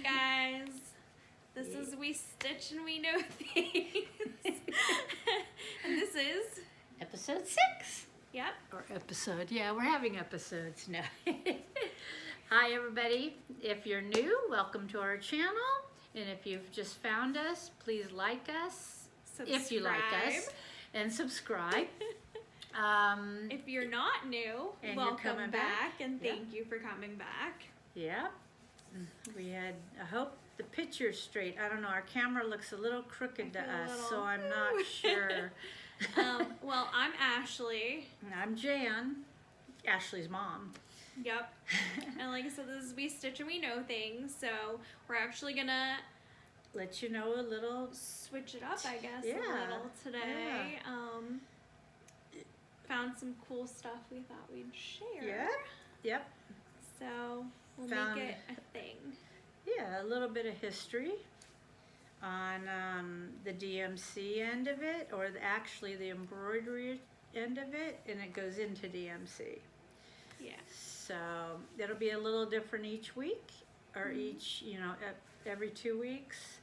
Hey guys, this is We Stitch and We Know Things. And this is episode 6. Yep. Or episode, yeah, we're having episodes now. Hi everybody, if you're new, welcome to our channel. And if you've just found us, please like us, if you like us, and subscribe. If you're not new, and welcome back and thank you for coming back. Yeah, we had, I hope the picture's straight. I don't know, our camera looks a little crooked to us, so I'm not sure. Well, I'm Ashley. And I'm Jan, Ashley's mom. Yep. And like I said, this is We Stitch and We Know Things, so we're actually gonna let you know a little, switch it up, I guess, Yeah. a little today. Yeah. Found some cool stuff we thought we'd share. Yeah. Yep. So we'll Found- make it a thing. Yeah, a little bit of history on the DMC end of it, or actually the embroidery end of it, and it goes into DMC. Yeah. So it'll be a little different each week, or each, every 2 weeks.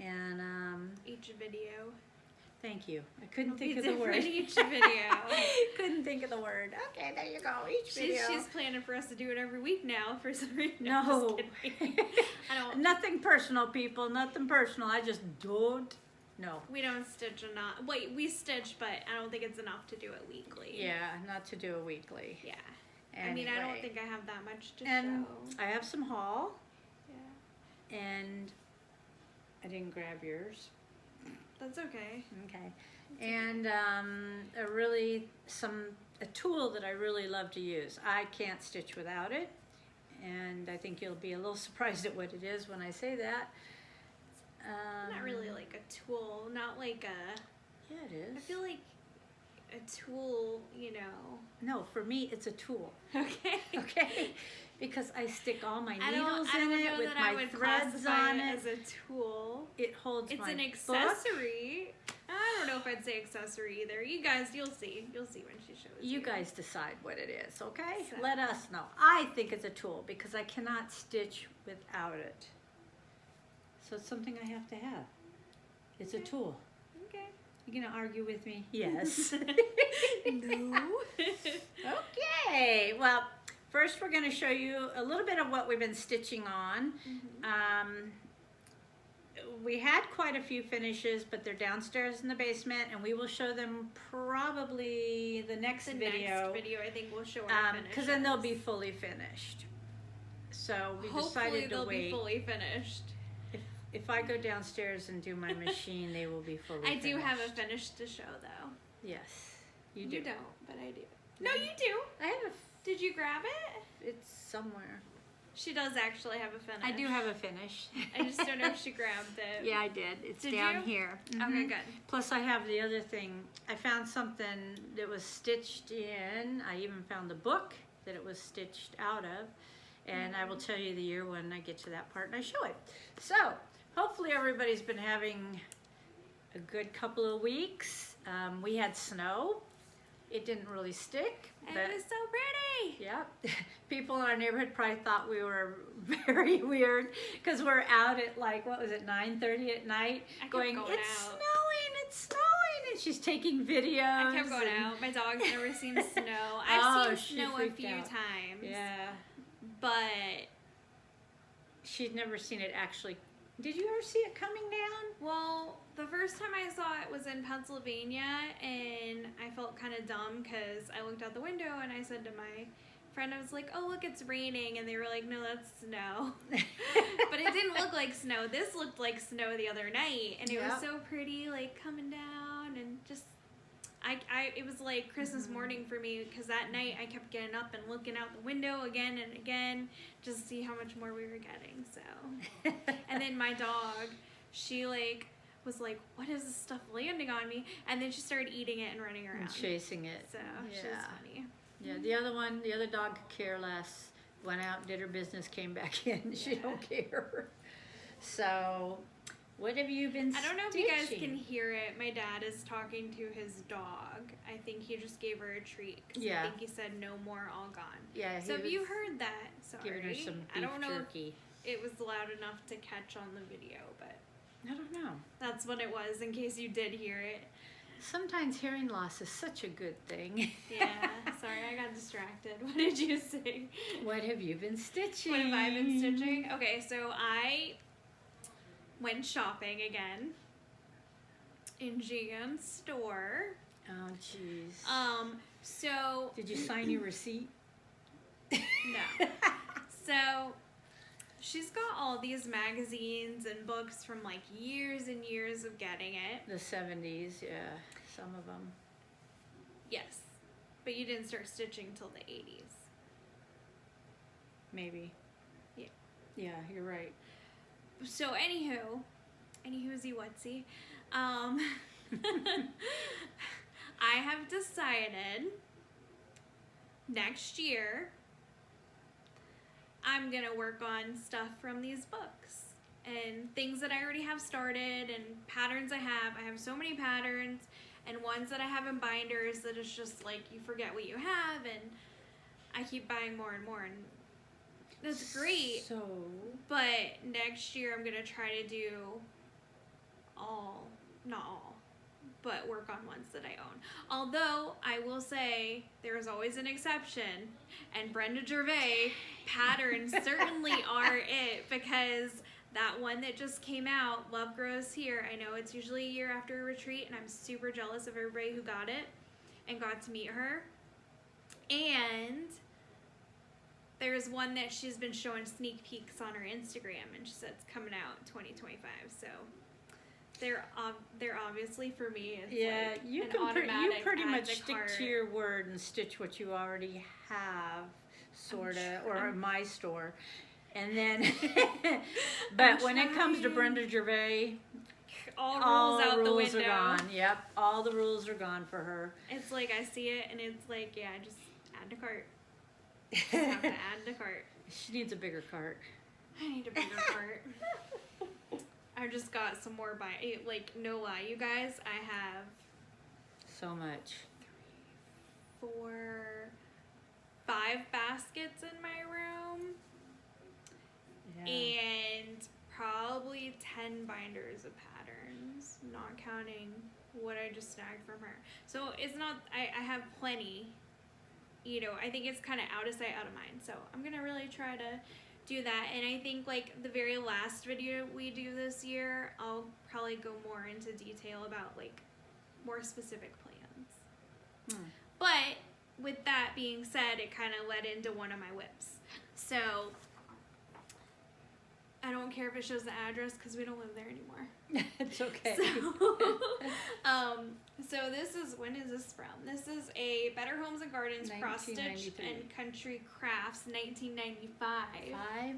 And Each video. thank you. I couldn't It'll think be of the word. different each video. Couldn't think of the word. Okay, there you go. Each video. She's planning for us to do it every week now for some reason. No. Just kidding. I don't. Nothing personal, people. Nothing personal. I just don't know. We don't stitch enough. Wait, we stitch, but I don't think it's enough to do it weekly. Yeah, not to do it weekly. Yeah. Anyway. I mean, I don't think I have that much to And show. I have some haul, Yeah. and I didn't grab yours. That's okay. Okay. And a tool that I really love to use. I can't stitch without it, and I think you'll be a little surprised at what it is when I say that. Not really like a tool. Not like a. Yeah, it is. I feel like a tool, No, for me, it's a tool. Okay. Okay, because I stick all my I needles don't in know it with that I my would threads classify on it it. as a tool. It holds It's my an book. accessory. I don't know if I'd say accessory either. You guys, you'll see. You'll see when she shows you. You guys decide what it is, okay? So- Let us know. I think it's a tool because I cannot stitch without it. So it's something I have to have. It's a Okay. tool. Okay. You gonna argue with me? Yes. No. Okay, well, first we're gonna show you a little bit of what we've been stitching on. We had quite a few finishes, but they're downstairs in the basement, and we will show them probably the next The video. next video, I think we'll show our finishes. Because then they'll be fully finished. So we Hopefully decided to they'll wait. be fully finished. If I go downstairs and do my machine, they will be fully I finished. do have a finish to show though. Yes, you do. You don't, but I do. No, you do. I have Did you grab it? it's somewhere. She does actually have a finish. I do have a finish. I just don't know if she grabbed it. Yeah, I did. It's Did down you? here. Okay, Mhm. good. Plus I have the other thing. I found something that was stitched in. I even found the book that it was stitched out of. And I will tell you the year when I get to that part and I show it. So, hopefully everybody's been having a good couple of weeks. We had snow. It didn't really stick. And But it was so pretty. yeah, people in our neighborhood probably thought we were very weird because we're out at like, what was it, 9:30 at night I kept going, going it's out. snowing, it's snowing, and she's taking videos. I kept going and- out. My dog's never seen snow. Oh, I've she seen snow a freaked few out. times. Yeah, But, she'd never seen it actually. Did you ever see it coming down? well, the first time I saw it was in Pennsylvania, and I felt kind of dumb because I looked out the window and I said to my friend, I was like, oh, look, it's raining. And they were like, no, that's snow. But it didn't look like snow. This looked like snow the other night, and it was Yep. so pretty, like coming down, and just it was like Christmas morning for me because that night I kept getting up and looking out the window again and again just to see how much more we were getting. So, and then my dog, she was like, what is this stuff landing on me? And then she started eating it and running around. And chasing it. So she was Yeah. funny. Yeah, the other dog could care less. Went out, did her business, came back in. She Yeah. don't care. So, what have you been I don't know if you guys stitching? can hear it. My dad is talking to his dog. I think he just gave her a treat. 'Cause Yeah. I think he said no more, all gone. Yeah, So he if you was heard that, sorry. giving her some I beef don't know. jerky. it was loud enough to catch on the video, but I don't know. that's what it was, in case you did hear it. Sometimes hearing loss is such a good thing. Yeah, sorry, I got distracted. What did you say? What have you been stitching? What have I been stitching? Okay, so I went shopping again in GM store. Oh, jeez. So Did you sign your receipt? no. So she's got all these magazines and books from like years and years of getting it. The 70s, yeah, some of them. Yes, but you didn't start stitching till the 80s. Maybe. Yeah. Yeah, you're right. So anywhoozy whatsy, I have decided next year I'm gonna work on stuff from these books and things that I already have started and patterns I have. I have so many patterns and ones that I have in binders that it's just like you forget what you have, and I keep buying more and more, and that's great. So, But next year I'm gonna try to do not all, but work on ones that I own. Although I will say there is always an exception, and Brenda Gervais patterns certainly are it, because that one that just came out, Love Grows Here, I know it's usually a year after a retreat, and I'm super jealous of everybody who got it and got to meet her. And there's one that she's been showing sneak peeks on her Instagram, and she said it's coming out in 2025. So they're obviously for me. It's yeah, like you an can you automatic pretty add much to stick cart. to your word and stitch what you already have, sorta, or in my store. And then, but when it comes to trying. Brenda Gervais, all rules out the rules window. are gone. Yep, all the rules are gone for her. It's like I see it, and it's like, yeah, just add to cart. Just have to add to cart. She needs a bigger cart. I need a bigger cart. I just got some more like, no lie, you guys, I have So much. 5 baskets in my room, Yeah. and probably 10 binders of patterns, not counting what I just snagged from her. So it's not, I have plenty, you know. I think it's kind of out of sight, out of mind. So I'm going to really try to do that. And I think like the very last video we do this year, I'll probably go more into detail about like more specific plans. But with that being said, it kind of led into one of my whips. So I don't care if it shows the address because we don't live there anymore. It's okay. So this is, when is this from? This is a Better Homes and Gardens Cross Stitch 1993. and Country Crafts, 1995. 5?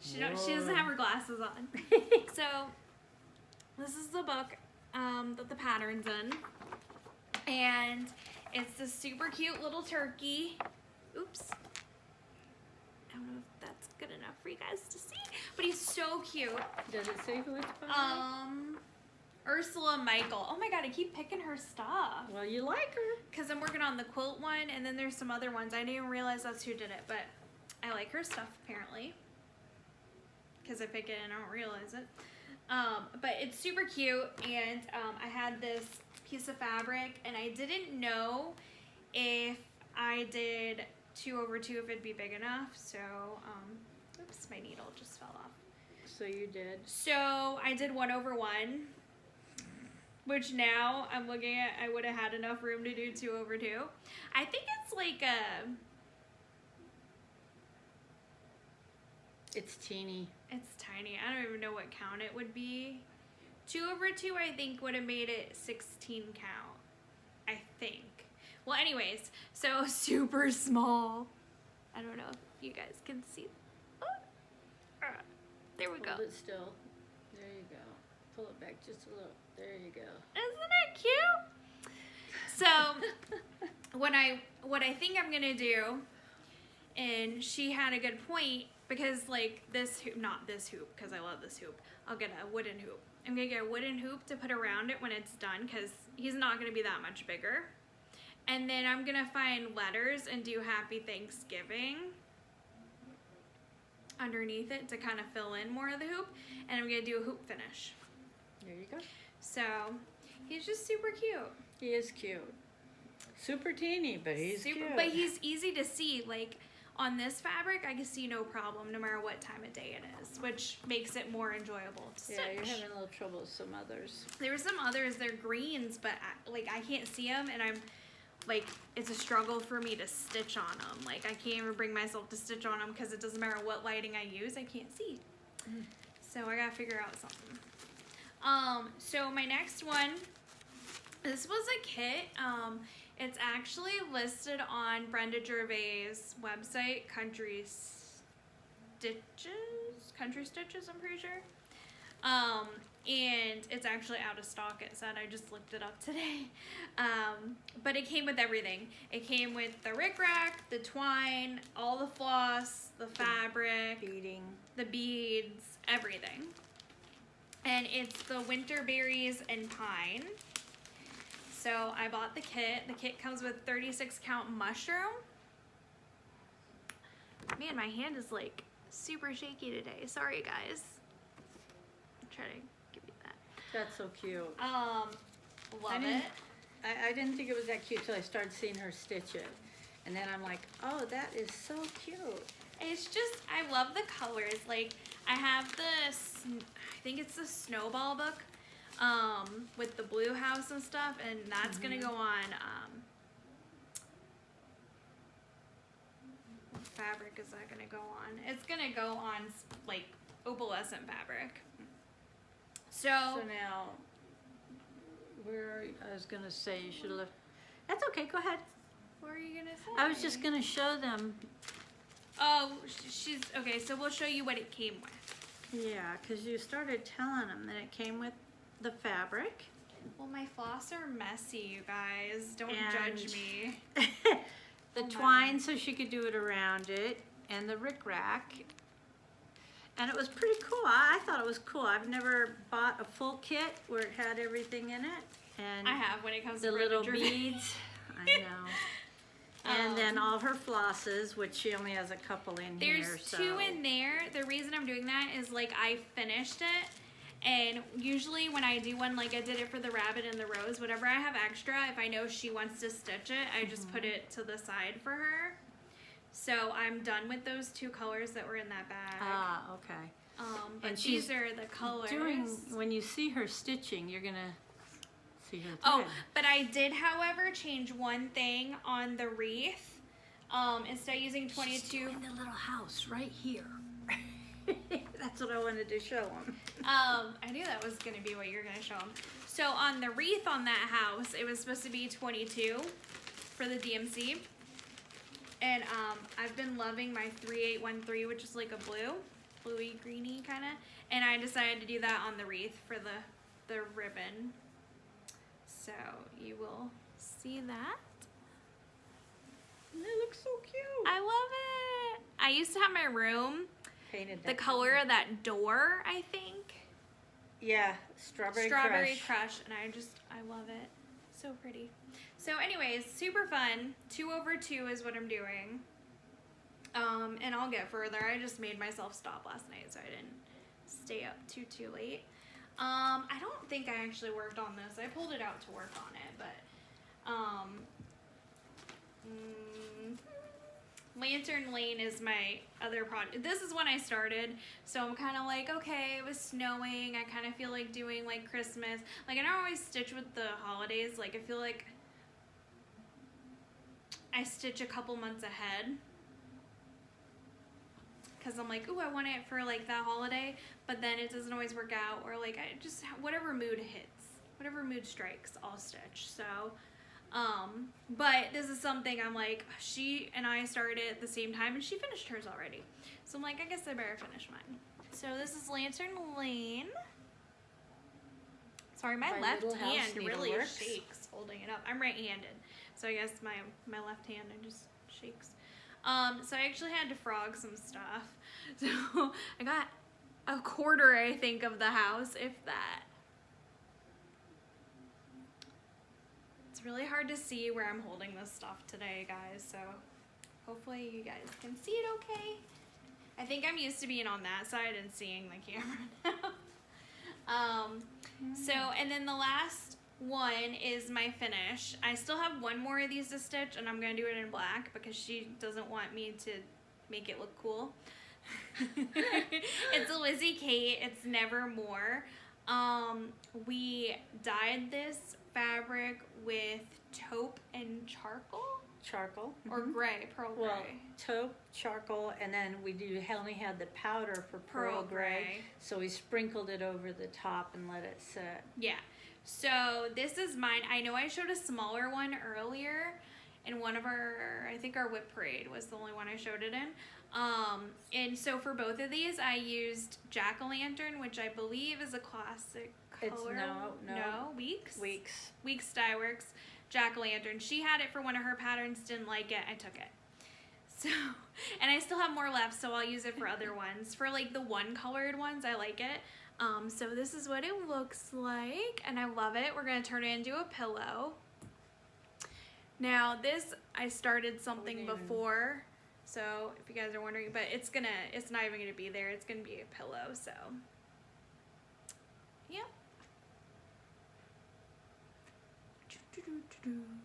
She doesn't have her glasses on. So this is the book that the pattern's in, and it's this super cute little turkey. Oops. I don't know if that's good enough for you guys to see, but he's so cute. Does it say who it's by? Ursula Michael. Oh my god, I keep picking her stuff. Well, you like her. Because I'm working on the quilt one, and then there's some other ones. I didn't even realize that's who did it, but I like her stuff apparently. Because I pick it and I don't realize it. But it's super cute, and I had this piece of fabric, and I didn't know if I did 2/2 if it'd be big enough. So, oops, my needle just fell off. So you did. So I did 1/1, which now I'm looking at, I would have had enough room to do 2/2. I think it's like It's teeny. it's tiny. I don't even know what count it would be. 2/2 I think would have made it 16 count. I think. Well, anyways, so super small. I don't know if you guys can see. Oh, there we go. Hold it still. There you go. Pull it back just a little. There you go. Isn't it cute? So what I think I'm gonna do, and she had a good point, because like this hoop, not this hoop, because I love this hoop. I'll get a wooden hoop. I'm gonna get a wooden hoop to put around it when it's done, because he's not gonna be that much bigger. And then I'm gonna find letters and do Happy Thanksgiving underneath it to kind of fill in more of the hoop, and I'm gonna do a hoop finish. There you go. So he's just super cute. He is cute. Super teeny, but he's cute. But he's easy to see. Like on this fabric, I can see no problem no matter what time of day it is, which makes it more enjoyable to stitch. Yeah, you're having a little trouble with some others. There were some others, they're greens, but I can't see them, and I'm like, it's a struggle for me to stitch on them. Like I can't even bring myself to stitch on them because it doesn't matter what lighting I use, I can't see. So I gotta figure out something. So my next one, this was a kit. It's actually listed on Brenda Gervais' website, Country Stitches, I'm pretty sure. And it's actually out of stock, it said. I just looked it up today. But it came with everything. It came with the rickrack, the twine, all the floss, the fabric, Beading. the beads, everything. And it's the winter berries and pine. So I bought the kit. The kit comes with 36 count mushroom. Man, my hand is like super shaky today. Sorry guys. I'll try to give you that. That's so cute. Love it. I didn't think it was that cute till I started seeing her stitch it. And then I'm like, oh, that is so cute. It's just, I love the colors. Like, I have this, I think it's the Snowball book, with the blue house and stuff, and that's gonna go on, what fabric is that gonna go on? It's gonna go on, like, opalescent fabric. So now, I was gonna say you should have, that's okay, go ahead. What were you gonna say? I was just gonna show them. Oh, she's, okay, so we'll show you what it came with. Yeah, because you started telling them that it came with the fabric. Well, my floss are messy, you guys. Don't And judge me. the twine so she could do it around it, and the rickrack. And it was pretty cool. I thought it was cool. I've never bought a full kit where it had everything in it. And I have when it comes the to little Brenda Gervais. beads. I know. And then all her flosses, which she only has a couple in here. There's So. 2 in there. The reason I'm doing that is like I finished it, and usually when I do one, like I did it for the rabbit and the rose, whatever I have extra, if I know she wants to stitch it, I just put it to the side for her. So I'm done with those 2 colors that were in that bag. Ah, okay. But and these she's are the colors. When you see her stitching, you're gonna see her. Oh, thread. but I did, however, change one thing on the wreath. Instead of using 22. She's doing the little house right here. That's what I wanted to show them. I knew that was going to be what you were going to show them. So on the wreath on that house, it was supposed to be 22 for the DMC. And I've been loving my 3813, which is like a bluey greeny kind of. And I decided to do that on the wreath for the ribbon. So you will see that. It looks so cute. I love it. I used to have my room Painted the that color of that door, I think. Yeah, strawberry crush, and I love it. So pretty. So anyways, super fun. 2 over 2 is what I'm doing. And I'll get further. I just made myself stop last night, so I didn't stay up too late. I don't think I actually worked on this. I pulled it out to work on it, but Lantern Lane is my other project. This is when I started, so I'm kind of like, okay, it was snowing. I kind of feel like doing like Christmas. Like I don't always stitch with the holidays. Like I feel like I stitch a couple months ahead. Because I'm like, ooh, I want it for like that holiday, but then it doesn't always work out, or like I just, whatever mood hits, whatever mood strikes, I'll stitch. So, but this is something I'm like, she and I started at the same time and she finished hers already. So I'm like, I guess I better finish mine. So this is Lantern Lane. Sorry, my left hand really shakes holding it up. I'm right-handed, so I guess my left hand just shakes. So I actually had to frog some stuff. So I got a quarter, I think, of the house, if that. It's really hard to see where I'm holding this stuff today, guys, so hopefully you guys can see it okay. I think I'm used to being on that side and seeing the camera now. So, and then the last one is my finish. I still have one more of these to stitch, and I'm going to do it in black because she doesn't want me to make it look cool. It's a Lizzie Kate. It's Nevermore. We dyed this fabric with taupe and charcoal, or gray, pearl gray. Well, taupe, charcoal, and then we only had the powder for pearl gray. So we sprinkled it over the top and let it set. Yeah. So this is mine. I know I showed a smaller one earlier in one of I think our whip parade was the only one I showed it in. And so for both of these, I used Jack-O-Lantern, which I believe is a classic color. No. Weeks Dye Works. Jack-O-Lantern. She had it for one of her patterns, didn't like it, I took it. So, and I still have more left, so I'll use it for other ones. For like the one colored ones, I like it. So this is what it looks like, and I love it. We're gonna turn it into a pillow. Now this, I started something before, so if you guys are wondering, but it's not even gonna be there. It's gonna be a pillow, so. Yep.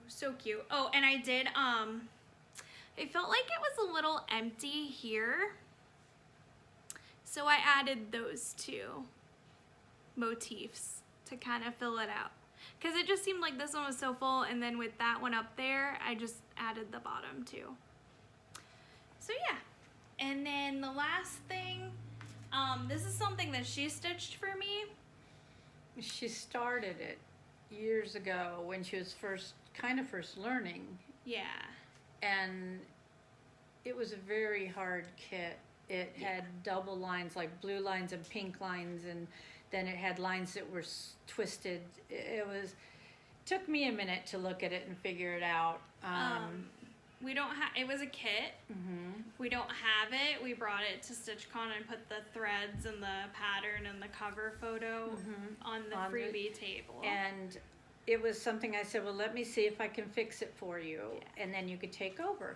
So cute. Oh, and I did, it felt like it was a little empty here. So I added those two motifs to kind of fill it out. Because it just seemed like this one was so full, and then with that one up there, I just added the bottom too. So yeah. And then the last thing, this is something that she stitched for me. She started it years ago when she was first learning. Yeah. And it was a very hard kit. It had double lines, like blue lines and pink lines, and then it had lines that were twisted. Took me a minute to look at it and figure it out. We don't have, it was a kit. Mm-hmm. We don't have it. We brought it to StitchCon and put the threads and the pattern and the cover photo on the freebie table. And it was something I said, well, let me see if I can fix it for you, and then you could take over.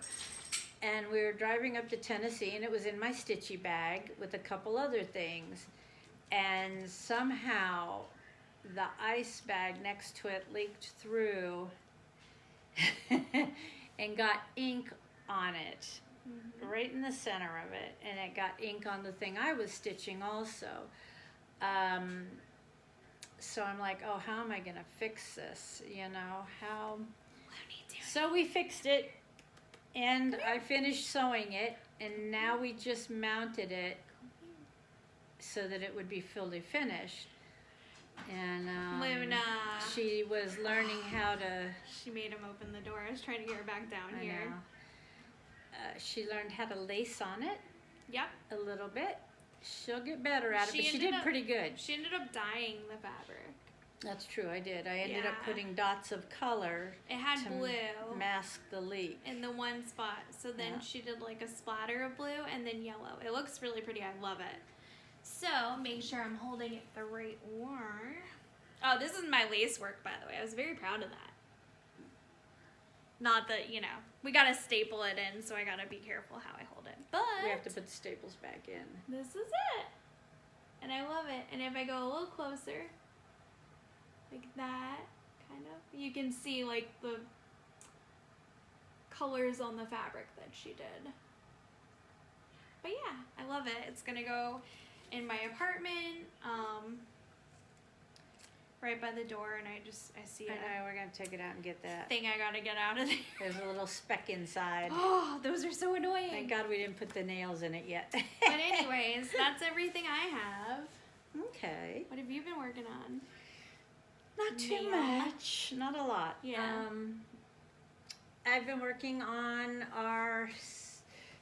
And we were driving up to Tennessee, and it was in my stitchy bag with a couple other things. And somehow the ice bag next to it leaked through and got ink on it, right in the center of it. And it got ink on the thing I was stitching also. So I'm like, oh, how am I going to fix this? You know, how? So we fixed it, and I finished sewing it, and now we just mounted it so that it would be fully finished. And Luna, she was learning how to. She made him open the door. I was trying to get her back down I here. know. She learned how to lace on it. Yep. A little bit. She'll get better at it, but she did pretty good. She ended up dyeing the fabric. That's true, I did. I ended up putting dots of color. It had to blue. Mask the leak. In the one spot. So then she did like a splatter of blue and then yellow. It looks really pretty. I love it. So make sure I'm holding it the right way. Oh, this is my lace work, by the way. I was very proud of that. Not that, you know, we gotta staple it in, so I gotta be careful how I hold it. But we have to put the staples back in. This is it. And I love it. And if I go a little closer, like that, kind of, you can see like the colors on the fabric that she did. But yeah, I love it. It's gonna go in my apartment, right by the door, and I see it. I know, we're gonna take it out and get that. Thing I gotta get out of there. There's a little speck inside. Oh, those are so annoying. Thank God we didn't put the nails in it yet. But anyways, that's everything I have. Okay. What have you been working on? Not too much. Not a lot. Yeah. I've been working on our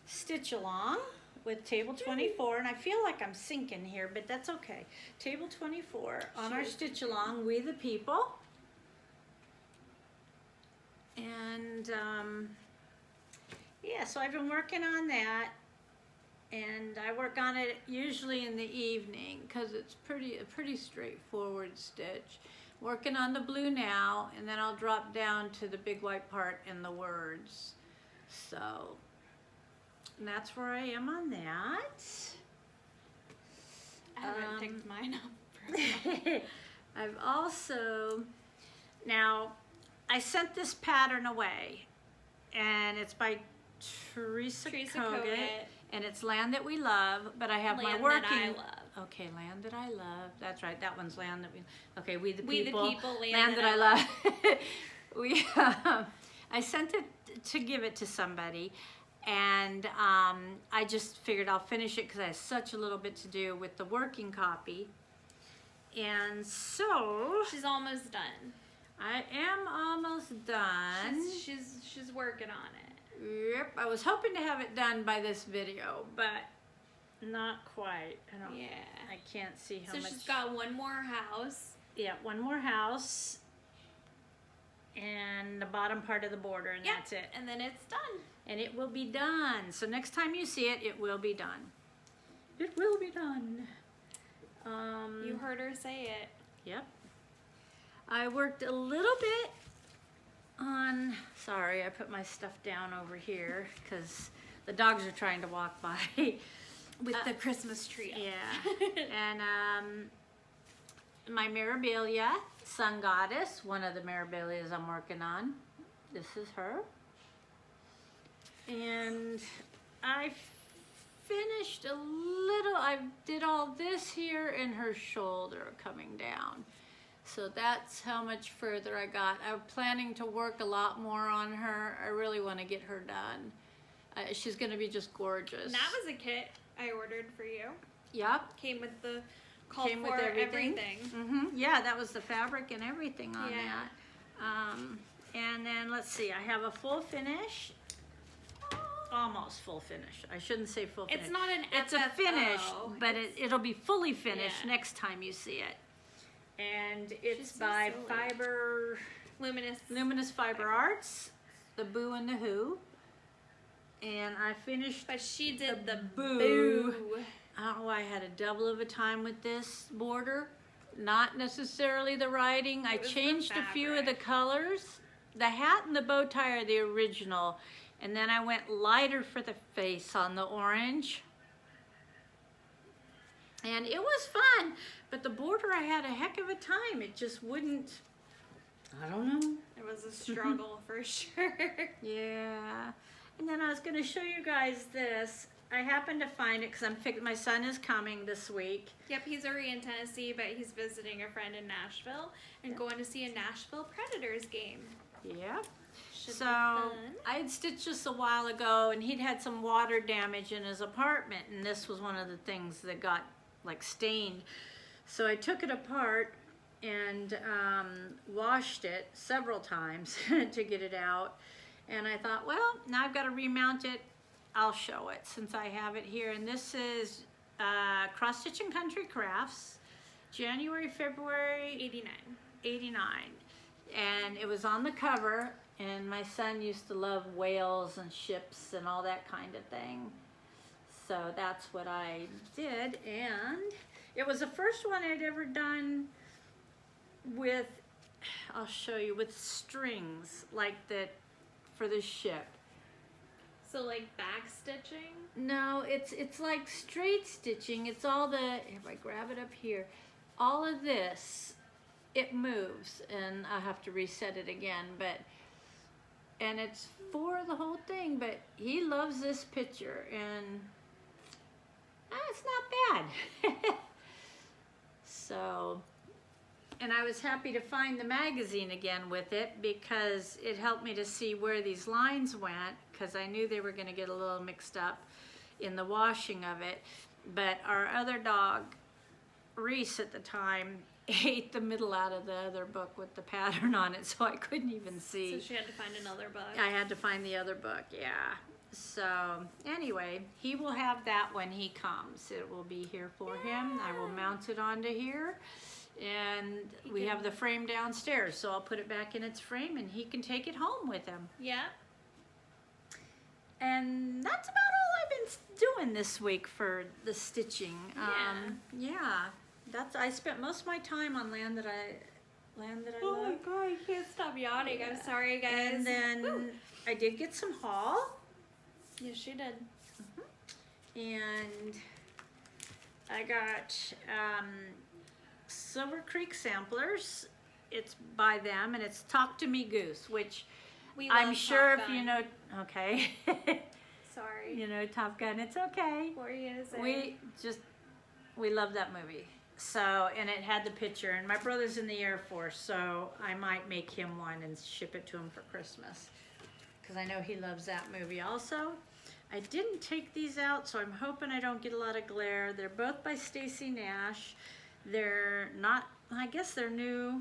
stitch along with Table 24, and I feel like I'm sinking here, but that's okay. Table 24 on our stitch along, We the People. And yeah, so I've been working on that, and I work on it usually in the evening because it's a pretty straightforward stitch. Working on the blue now, and then I'll drop down to the big white part and the words. So And that's where I am on that. I haven't picked mine up for a while. I've also, now, I sent this pattern away, and it's by Teresa Kogut, and it's Land That We Love, but I have my Land working. That I Love. Okay, Land That I Love. That's right, that one's Land That We, okay, We the We the People. People, Land That I Love. We, I sent it to give it to somebody, and I just figured I'll finish it because I have such a little bit to do with the working copy. And so She's almost done. I am almost done. She's working on it. Yep, I was hoping to have it done by this video, but not quite. Yeah. I can't see how So much. she's got one more house. Yeah, one more house and the bottom part of the border, and Yep, that's it. and then it's done. And it will be done. So next time you see it, it will be done. It will be done. You heard her say it. Yep. I worked a little bit on, sorry, I put my stuff down over here because the dogs are trying to walk by. With the Christmas tree up. Yeah. And my Mirabilia, Sun Goddess, one of the Mirabilias I'm working on. This is her. And I finished a little, I did all this here and her shoulder coming down. So that's how much further I got. I'm planning to work a lot more on her. I really want to get her done. She's going to be just gorgeous. And that was a kit I ordered for you. Yep. Came with the called for everything. Yeah, that was the fabric and everything on Yeah. that. And then let's see, I have a full finish. Almost full finish. I shouldn't say full finish. It's not an It's a FFO. finish, but it'll be fully finished Yeah. next time you see it. And it's She's so by silly. Luminous Fiber Arts, the Boo and the Who. And I finished. But she did the Boo. boo. Oh, I had a double of a time with this border. Not necessarily the writing. I It was the changed a few of the fabric. colors. The hat and the bow tie are the original. And then I went lighter for the face on the orange. And it was fun. But the border, I had a heck of a time. It just wouldn't, I don't know. It was a struggle for sure. Yeah. And then I was going to show you guys this. I happened to find it because my son is coming this week. Yep, he's already in Tennessee, but he's visiting a friend in Nashville and going to see a Nashville Predators game. Yep. Should So be fun. I had stitched this a while ago, and he'd had some water damage in his apartment, and this was one of the things that got like stained. So I took it apart and washed it several times to get it out. And I thought, well, now I've got to remount it. I'll show it since I have it here. And this is Cross Stitching Country Crafts, January, February 89. 89. And it was on the cover, and my son used to love whales and ships and all that kind of thing. So that's what I did, and it was the first one I'd ever done with, I'll show you, with strings like that for the ship. So like back stitching? No, it's like straight stitching. It's all the, if I grab it up here, all of this, it moves, and I have to reset it again, and it's for the whole thing, but he loves this picture, and it's not bad. So, and I was happy to find the magazine again with it because it helped me to see where these lines went, because I knew they were going to get a little mixed up in the washing of it. But our other dog, Reese at the time, ate the middle out of the other book with the pattern on it, so I couldn't even see. So she had to find another book. I had to find the other book, yeah. So anyway, he will have that when he comes. It will be here for him. I will mount it onto here. And we have the frame downstairs, so I'll put it back in its frame and he can take it home with him. Yeah. And that's about all I've been doing this week for the stitching. Yeah. I spent most of my time on Land That I Oh my Love. god, I can't stop yawning. Yeah. I'm sorry, guys. And then Woo. I did get some haul. Yes, she did. and I got Silver Creek Samplers. It's by them, and it's Talk to Me Goose, which We I'm love sure Top if you Gun. know, okay, Sorry. you know Top Gun, it's okay. What were you gonna say? We love that movie. So, and it had the picture, and my brother's in the Air Force, so I might make him one and ship it to him for Christmas, because I know he loves that movie also. I didn't take these out, so I'm hoping I don't get a lot of glare. They're both by Stacy Nash. They're not, I guess they're new.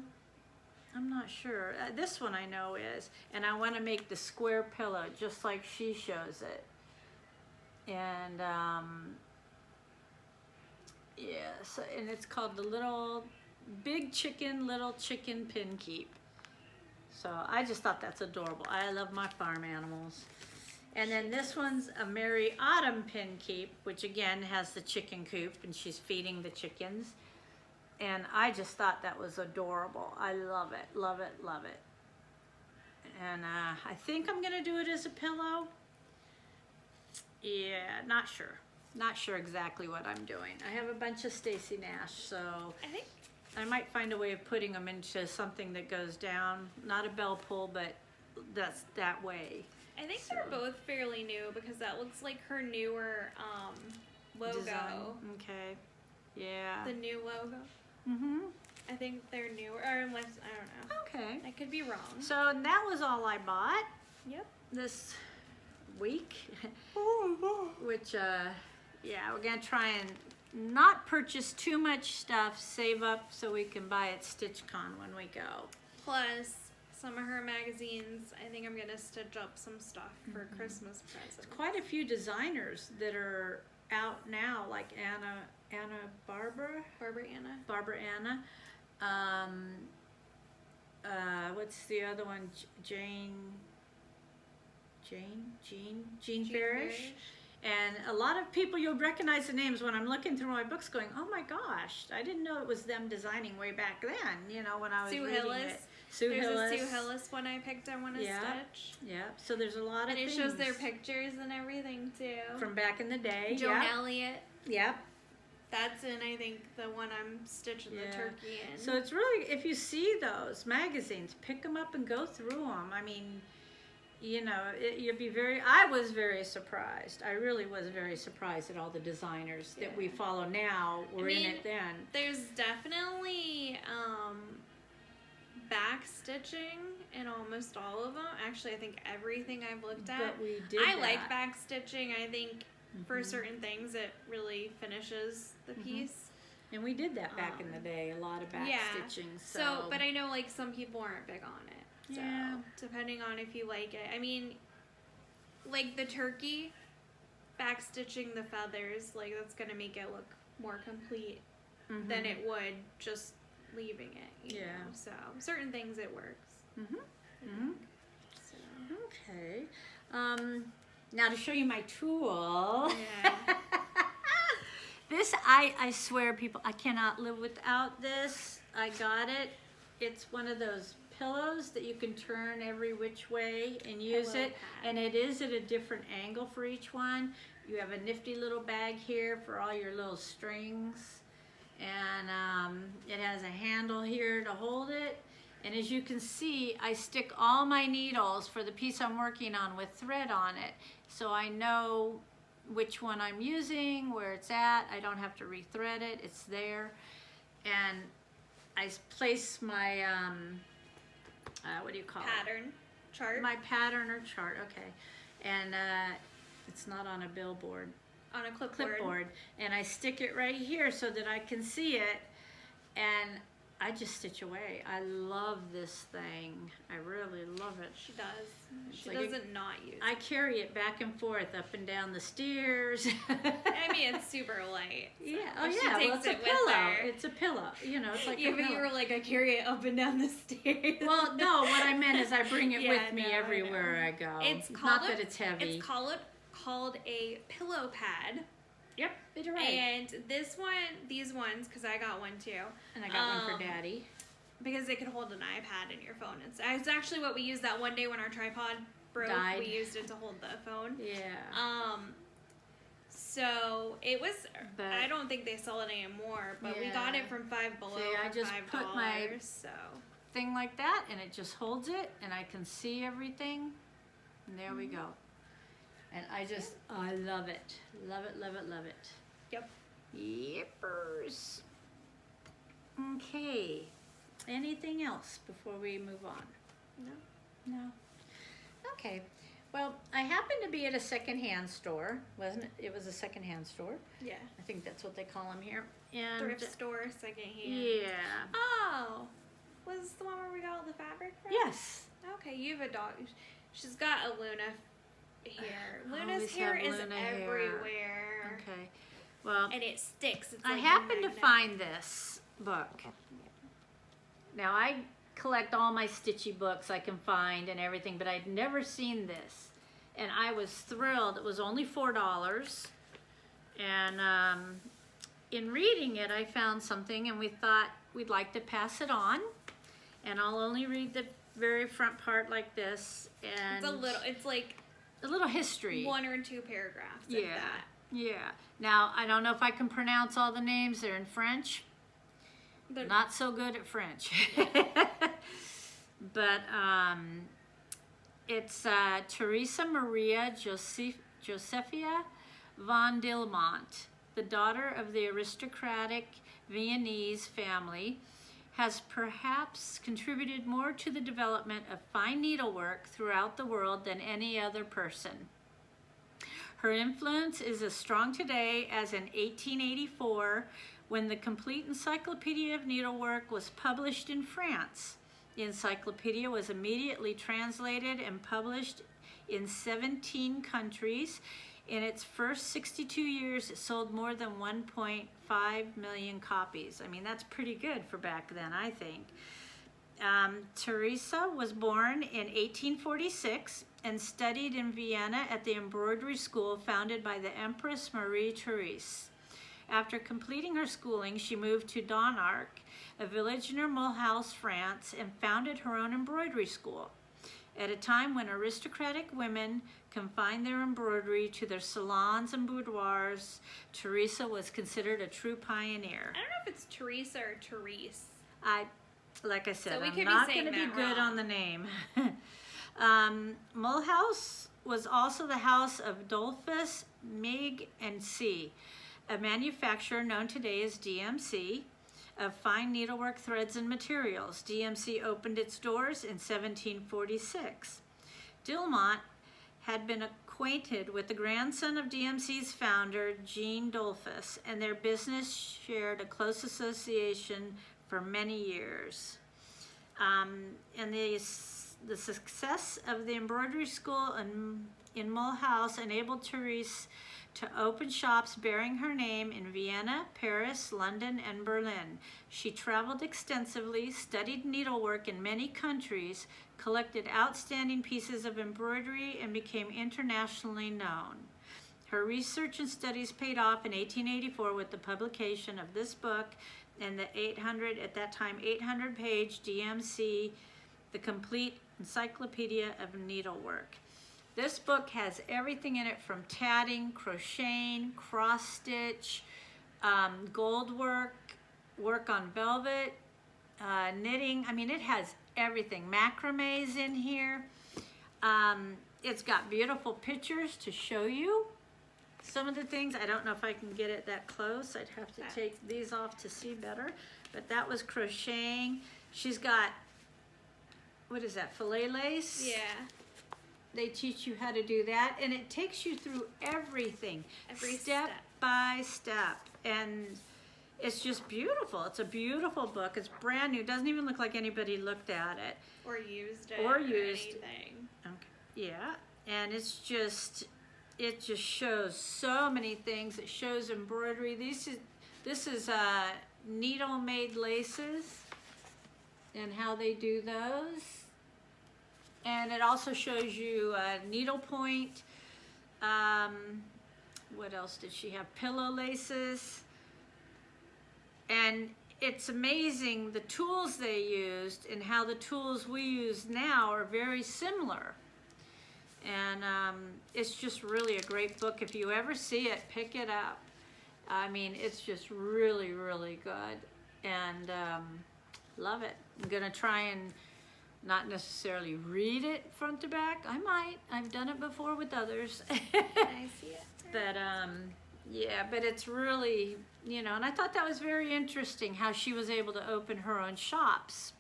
I'm not sure. This one I know is, and I want to make the square pillow just like she shows it. And yeah, so, and it's called the Big Chicken Little Chicken Pin Keep. So I just thought that's adorable. I love my farm animals. And then this one's a Merry Autumn Pin Keep, which again has the chicken coop, and she's feeding the chickens. And I just thought that was adorable. I love it, love it, love it. And I think I'm gonna do it as a pillow. Yeah, not sure. Not sure exactly what I'm doing. I have a bunch of Stacy Nash, so I think I might find a way of putting them into something that goes down. Not a bell pull, but that's that way. they're both fairly new because that looks like her newer logo. Design. Okay. Yeah. The new logo. Mm-hmm. I think they're newer, or unless I don't know. Okay. I could be wrong. So that was all I bought Yep. this week. Which, yeah, we're gonna try and not purchase too much stuff, save up so we can buy at StitchCon when we go. Plus some of her magazines. I think I'm gonna stitch up some stuff for Christmas presents. Quite a few designers that are out now, like Barbara Anna. What's the other one? Jean Farish. And a lot of people, you'll recognize the names when I'm looking through my books going, oh my gosh, I didn't know it was them designing way back then, you know, when I was Sue reading Hillis. it. There's a Sue Hillis one I picked I want to stitch. Yeah, so there's a lot of And it things. shows their pictures and everything too. From back in the day. Joan Elliott. Yep. That's in, I think, the one I'm stitching the turkey in. So it's really, if you see those magazines, pick them up and go through them. I mean, you know, I was very surprised. I really was very surprised at all the designers that we follow now were in it then. There's definitely back stitching in almost all of them. Actually, I think everything I've looked at. But we did I like back stitching. I think for certain things it really finishes the piece. And we did that back in the day, a lot of back stitching. So, but I know like some people aren't big on it. So, depending on if you like it. I mean, like the turkey, back stitching the feathers, like that's going to make it look more complete than it would just leaving it. You know? So, certain things it works. So. Okay. Now to show you my tool. Yeah. This, I swear people, I cannot live without this. I got it. It's one of those pillows that you can turn every which way and use it, and it is at a different angle for each one. You have a nifty little bag here for all your little strings, and it has a handle here to hold it. And as you can see, I stick all my needles for the piece I'm working on with thread on it, so I know which one I'm using, where it's at. I don't have to rethread it, it's there. And I place my what do you call Pattern chart. My pattern or chart, okay. And it's not on a billboard. On a clipboard. And I stick it right here so that I can see it. And I just stitch away. I love this thing. I really love it. She does. She like doesn't not use it. I carry it back and forth up and down the stairs. I mean, it's super light. So Yeah. Oh she yeah. takes Well, it's a it with pillow. her. It's a pillow. You know, it's like Yeah, a but pillow. you were like, I carry it up and down the stairs. Well, no. What I meant is I bring it Yeah, with me no, I everywhere I go. It's not that it's heavy. It's called a pillow pad. Yep. You're right. And these ones, because I got one too. And I got one for Daddy. Because it could hold an iPad in your phone. It's actually what we used that one day when our tripod broke. Died. We used it to hold the phone. Yeah. So it was. But- I don't think they sell it anymore, but we got Yeah. it from Five Below See, I for just $5. put my- So Thing like that, and it just holds it, and I can see everything. And there we go. And I love it. Love it, love it, love it. Yep. Yippers. Okay. Anything else before we move on? no. No. Okay. Well, I happened to be at a secondhand store, wasn't it? It was a secondhand store. Yeah. I think that's what they call them here. And Thrift store, secondhand. yeah. Oh, was the one where we got all the fabric from? Yes. Okay, you have a dog. She's got a Luna hair. Luna's Always hair have is Luna hair. everywhere. Okay. Well, And it sticks. It's I like happened to magnet. find this book. Now, I collect all my Stitchy books I can find and everything, but I'd never seen this. And I was thrilled. It was only $4. And in reading it, I found something, and we thought we'd like to pass it on. And I'll only read the very front part like this. And It's like a little history. 1 or 2 paragraphs. Of Yeah. that. Yeah. Now, I don't know if I can pronounce all the names. They're in French. But Not so good at French. But it's Teresa Maria Josephia von Dillmont, the daughter of the aristocratic Viennese family, has perhaps contributed more to the development of fine needlework throughout the world than any other person. Her influence is as strong today as in 1884, when the Complete Encyclopedia of Needlework was published in France. The encyclopedia was immediately translated and published in 17 countries. In its first 62 years, it sold more than 1.5 million copies. I mean, that's pretty good for back then, I think. Teresa was born in 1846 and studied in Vienna at the embroidery school founded by the Empress Marie Therese. After completing her schooling, she moved to Donarc, a village near Mulhouse, France, and founded her own embroidery school. At a time when aristocratic women confined their embroidery to their salons and boudoirs, Teresa was considered a true pioneer. I don't know if it's Teresa or Therese. Like I said, So we I'm could be not saying going to be that good wrong. on the name. Mulhouse was also the house of Dolphus Mig and C, a manufacturer known today as DMC of fine needlework threads and materials. DMC opened its doors in 1746. Dillmont had been acquainted with the grandson of DMC's founder, Jean Dolphus, and their business shared a close association for many years. And the success of the embroidery school in Mulhouse enabled Therese to open shops bearing her name in Vienna, Paris, London, and Berlin. She traveled extensively, studied needlework in many countries, collected outstanding pieces of embroidery, and became internationally known. Her research and studies paid off in 1884 with the publication of this book and the 800-page DMC, the Complete Encyclopedia of Needlework. This book has everything in it from tatting, crocheting, cross-stitch, gold work, work on velvet, knitting. I mean, it has everything. Macrame's in here. It's got beautiful pictures to show you some of the things. I don't know if I can get it that close. I'd have to take these off to see better. But that was crocheting. She's got, what is that, filet lace? Yeah. They teach you how to do that, and it takes you through everything, Every step step. by step, and it's just beautiful. It's a beautiful book. It's brand new. It doesn't even look like anybody looked at it. Or used it. Or used it. anything. Okay. Yeah, and it just shows so many things. It shows embroidery. This is needle-made laces and how they do those. And it also shows you needlepoint. What else did she have? Pillow laces. And it's amazing the tools they used and how the tools we use now are very similar. And it's just really a great book. If you ever see it, pick it up. I mean, it's just really, really good. And love it. I'm going to try and not necessarily read it front to back. I might. I've done it before with others. I see it. But yeah, but it's really, you know, and I thought that was very interesting how she was able to open her own shops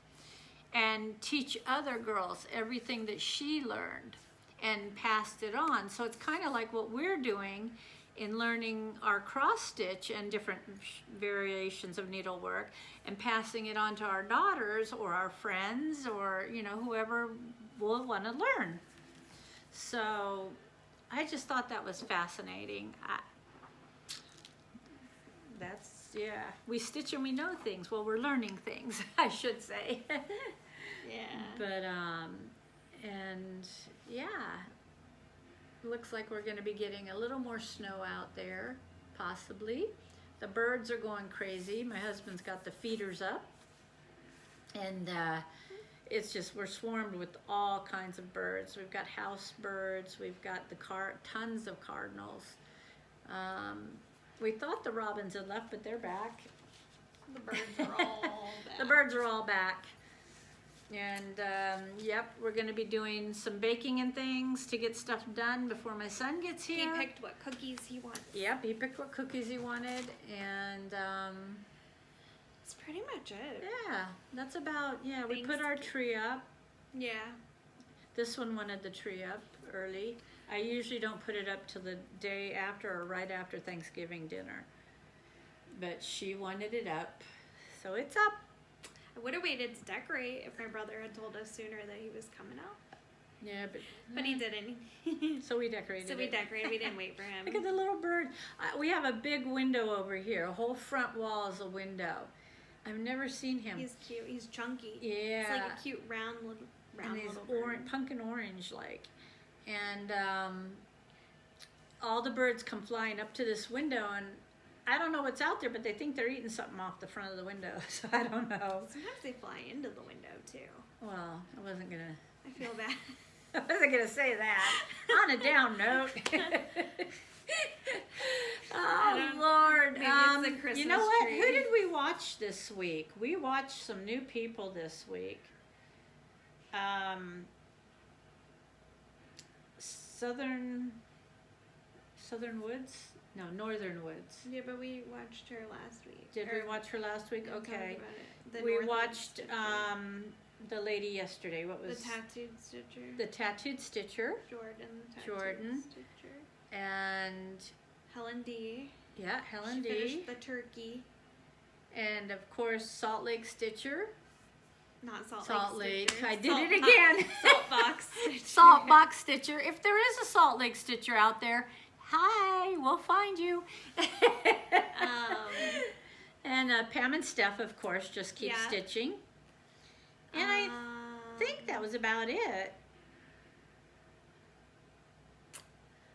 and teach other girls everything that she learned and passed it on. So it's kind of like what we're doing in learning our cross stitch and different variations of needlework and passing it on to our daughters or our friends or, you know, whoever will want to learn. So I just thought that was fascinating. Yeah, we stitch and we know things. Well, we're learning things, I should say. Yeah. But, and yeah, looks like we're going to be getting a little more snow out there, possibly. The birds are going crazy. My husband's got the feeders up. And it's just, we're swarmed with all kinds of birds. We've got house birds. We've got tons of cardinals. We thought the robins had left, but they're back. The birds are all back. The birds are all back. And yep, we're going to be doing some baking and things to get stuff done before my son gets here. He picked what cookies he wants. Yep, he picked what cookies he wanted. And that's pretty much it. yeah, that's about, yeah, we put our tree up. Yeah. This one wanted the tree up early. I usually don't put it up till the day after or right after Thanksgiving dinner. But she wanted it up, so it's up. I would have waited to decorate if my brother had told us sooner that he was coming out. Yeah, But he didn't. So we decorated So we decorated. We didn't wait for him. Look at the little bird. We have a big window over here. A whole front wall is a window. I've never seen him. He's cute. He's chunky. Yeah. It's like a cute round little And he's bird. pumpkin orange like. And all the birds come flying up to this window, and I don't know what's out there, but they think they're eating something off the front of the window, so I don't know. Sometimes they fly into the window too. Well, I wasn't gonna. I feel bad. I wasn't gonna say that. On a down note. Oh Lord! Maybe it's the Christmas you know what? tree. Who did we watch this week? We watched some new people this week. Southern Woods? No, Northern Woods. Yeah, but we watched her last week. Did we watch her last week? We talked Okay. about it. The We Northern watched Stitcher. the lady yesterday. What The was Tattooed Stitcher. the Tattooed Stitcher? Jordan. The Tattooed Jordan. Stitcher. And Helen D. yeah, Helen She D. finished the turkey. And of course, Salt Lake Stitcher. Not Salt Lake. Stitcher. I did Salt it Box- again. Salt Box Stitcher. Salt Box Stitcher. If there is a Salt Lake Stitcher out there, hi, we'll find you. And Pam and Steph, of course, just keep Yeah. stitching. And I think that was about it.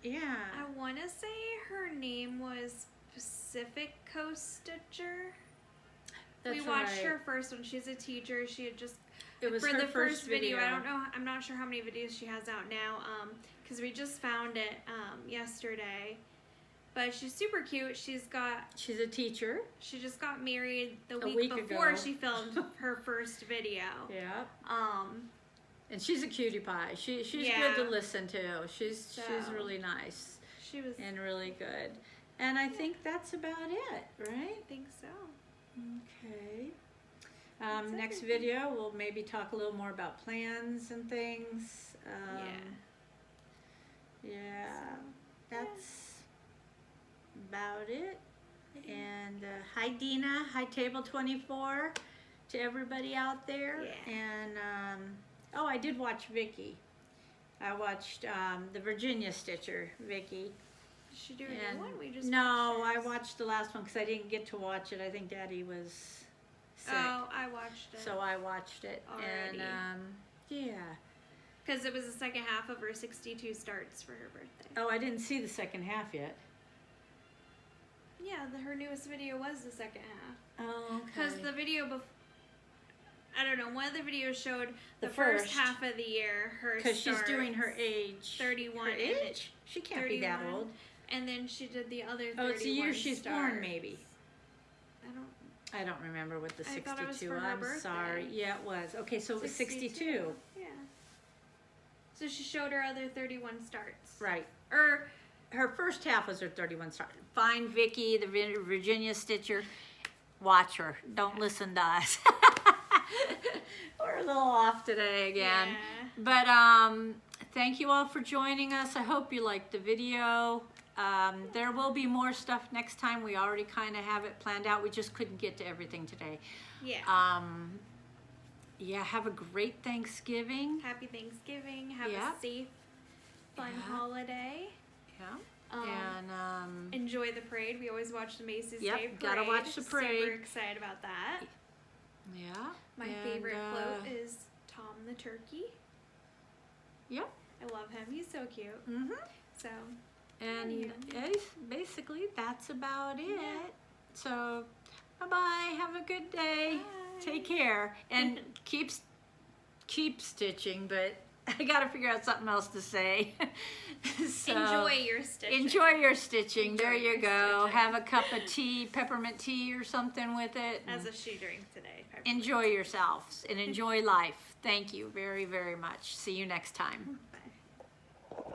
Yeah. I want to say her name was Pacific Coast Stitcher. That's We watched right. her first when she's a teacher. She had just It was for her the first video. I don't know. I'm not sure how many videos she has out now. Because we just found it yesterday. But she's super cute. She's She's a teacher. She just got married the A week week before ago. she filmed her first video. Yeah. Um, And she's a cutie pie. She's Yeah. good to listen to. She's So- really nice she was. and really good. And I think that's about it, right? I think so. Okay. That's Next everything. video, we'll maybe talk a little more about plans and things. Yeah. So, That's about it. And hi, Dina. Hi, Table 24 to everybody out there. Yeah. And, oh, I did watch Vicky. I watched the Virginia Stitcher, Vicky. Did she do a And new one? We just no, I hers. watched the last one because I didn't get to watch it. I think Daddy was sick. Oh, I watched it. So I watched it. Already. And, yeah. Because it was the second half of her 62 starts for her birthday. Oh, I didn't see the second half yet. Yeah, her newest video was the second half. Oh, okay. Because the video I don't know. One of the videos showed the The first first. half of the year. Her Because she's starts doing her age. 31. Her and then- age? She can't be that 31. old. And then she did the other 31 Oh, it's the year she's born, starts. maybe. I don't. I don't remember what the I thought it was 62. for her I'm birthday. sorry. Yeah, it was. Okay, so it was 62. Yeah. So she showed her other 31 starts. Right. Or Her first half was her 31 start. Find Vicky, the Virginia Stitcher. Watch her. Don't listen to us. We're a little off today again. Yeah. But thank you all for joining us. I hope you liked the video. There will be more stuff next time. We already kind of have it planned out. We just couldn't get to everything today. Yeah. Yeah, have a great Thanksgiving. Happy Thanksgiving. Have Yep. a safe, fun Yeah. holiday. Yeah. And enjoy the parade. We always watch the Macy's Yep, Day Parade. gotta watch the parade. Super excited about that. Yeah. My and, favorite float is Tom the Turkey. Yep. I love him. He's so cute. Mm-hmm. So, And basically, that's about it. Yeah. So, bye-bye. Have a good day. Bye. Take care. And keep stitching, but I got to figure out something else to say. So, enjoy your stitching. enjoy your stitching. Enjoy There you your go. stitching. Have a cup of tea, peppermint tea or something with it. As a she drink today. Enjoy yourselves and enjoy life. Thank you very, very much. See you next time.